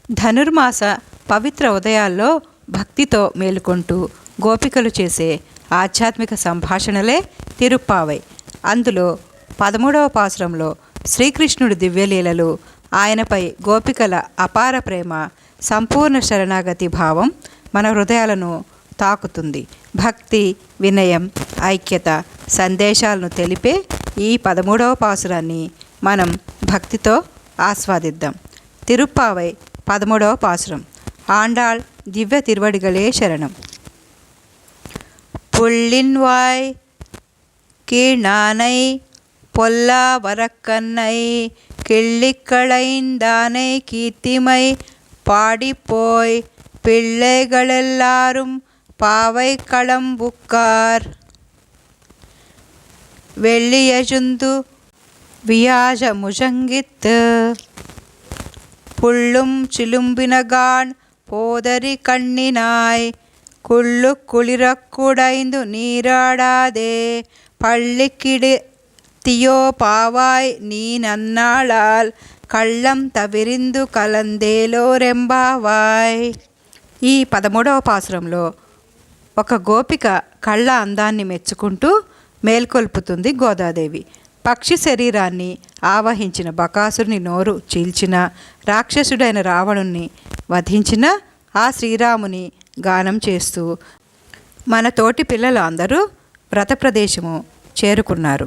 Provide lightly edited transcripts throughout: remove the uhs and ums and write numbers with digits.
ధనుర్మాస పవిత్ర ఉదయాల్లో భక్తితో మేలుకొంటూ గోపికలు చేసే ఆధ్యాత్మిక సంభాషణలే తిరుప్పావై. అందులో 13వ పాసురంలో శ్రీకృష్ణుడి దివ్యలీలలు, ఆయనపై గోపికల అపార ప్రేమ, సంపూర్ణ శరణాగతి భావం మన హృదయాలను తాకుతుంది. భక్తి, వినయం, ఐక్యత సందేశాలను తెలిపే ఈ 13వ పాసురాన్ని మనం భక్తితో ఆస్వాదిద్దాం. తిరుప్పావై 13వ పాసురం. ఆండాళ్ దివ్య తిరువడిగలే శరణం. புள்ளின்வாய் கீழ்நானை பொல்லா வரக்கண்ணை கிள்ளிக்களைந்தானை கீர்த்திமை பாடிப்போய் பிள்ளைகளெல்லாரும் பாவை களம்புக்கார் வெள்ளியஜுந்து வியாஜ முஜங்கித்து புள்ளும் சிலும்பினகான் போதரி கண்ணினாய் குள்ளு குளிரக்குடைந்து நீராடாதே பள்ளிக்கிடுத்தியோ பாவாய் நீ நன்னாளால் కళ్ళం తవిరిందు కలందేలో రెంబావాయ్. ఈ 13వ పాసురంలో ఒక గోపిక కళ్ళ అందాన్ని మెచ్చుకుంటూ మేల్కొల్పుతుంది గోదాదేవి. పక్షి శరీరాన్ని ఆవహించిన బకాసురుని నోరు చీల్చిన, రాక్షసుడైన రావణుణ్ణి వధించిన ఆ శ్రీరాముని గానం చేస్తూ మన తోటి పిల్లలు అందరూ వ్రత ప్రదేశము చేరుకున్నారు.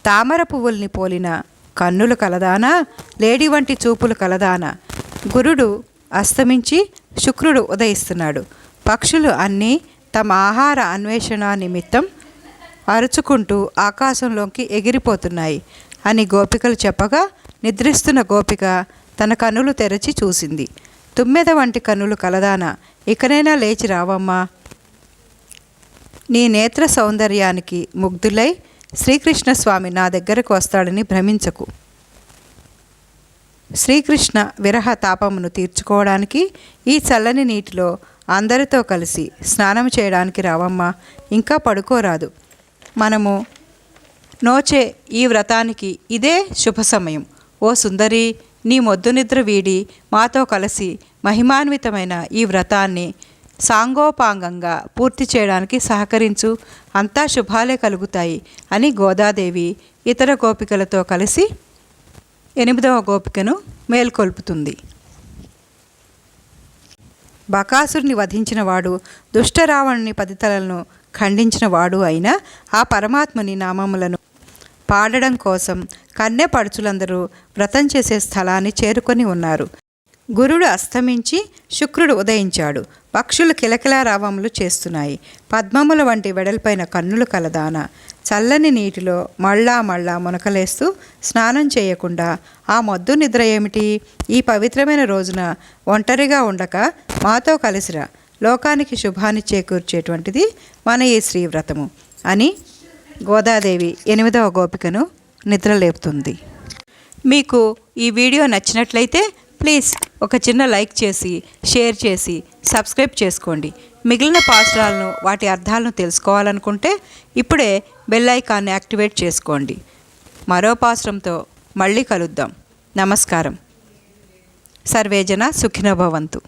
తామర పువ్వుల్ని పోలిన కన్నులు కలదానా, లేడి వంటి చూపులు కలదానా. గురుడు అస్తమించి శుక్రుడు ఉదయిస్తున్నాడు. పక్షులు అన్నీ తమ ఆహార అన్వేషణ నిమిత్తం అరుచుకుంటూ ఆకాశంలోకి ఎగిరిపోతున్నాయి అని గోపికలు చెప్పగా, నిద్రిస్తున్న గోపిక తన కన్నులు తెరచి చూసింది. తుమ్మెద వంటి కన్నులు కలదానా, ఇకనైనా లేచి రావమ్మా. నీ నేత్ర సౌందర్యానికి ముగ్ధులై శ్రీకృష్ణస్వామి నా దగ్గరకు వస్తాడని భ్రమించకు. శ్రీకృష్ణ విరహ తాపమును తీర్చుకోవడానికి ఈ చల్లని నీటిలో అందరితో కలిసి స్నానం చేయడానికి రావమ్మా. ఇంకా పడుకోరాదు. మనము నోచే ఈ వ్రతానికి ఇదే శుభ సమయం. ఓ సుందరి, నీ మొద్దు నిద్ర వీడి మాతో కలిసి మహిమాన్వితమైన ఈ వ్రతాన్ని సాంగోపాంగంగా పూర్తి చేయడానికి సహకరించు. అంతా శుభాలే కలుగుతాయి అని గోదాదేవి ఇతర గోపికలతో కలిసి 8వ గోపికను మేల్కొల్పుతుంది. బకాసురుని వధించిన వాడు, దుష్టరావణుని 10 తలలను ఖండించిన వాడు అయిన ఆ పరమాత్ముని నామములను పాడడం కోసం కన్య పడుచులందరూ వ్రతం చేసే స్థలాన్ని చేరుకొని ఉన్నారు. గురుడు అస్తమించి శుక్రుడు ఉదయించాడు. పక్షులు కిలకిలా రావములు చేస్తున్నాయి. పద్మముల వంటి వెడల్పైన కన్నులు కలదాన చల్లని నీటిలో మళ్ళా మునకలేస్తూ స్నానం చేయకుండా ఆ మొద్దు నిద్ర ఏమిటి? ఈ పవిత్రమైన రోజున ఒంటరిగా ఉండక మాతో కలిసిరా. లోకానికి శుభాన్ని చేకూర్చేటువంటిది మన ఈ శ్రీవ్రతము అని గోదాదేవి 8వ గోపికను నిద్రలేపుతుంది. మీకు ఈ వీడియో నచ్చినట్లయితే ప్లీజ్ ఒక చిన్న లైక్ చేసి, షేర్ చేసి, సబ్స్క్రైబ్ చేసుకోండి. మిగిలిన పాసురాలను, వాటి అర్థాలను తెలుసుకోవాలనుకుంటే ఇప్పుడే బెల్ ఐకాన్ని యాక్టివేట్ చేసుకోండి. మరో పాసురంతో మళ్ళీ కలుద్దాం. నమస్కారం. సర్వేజన సుఖినో భవంతు.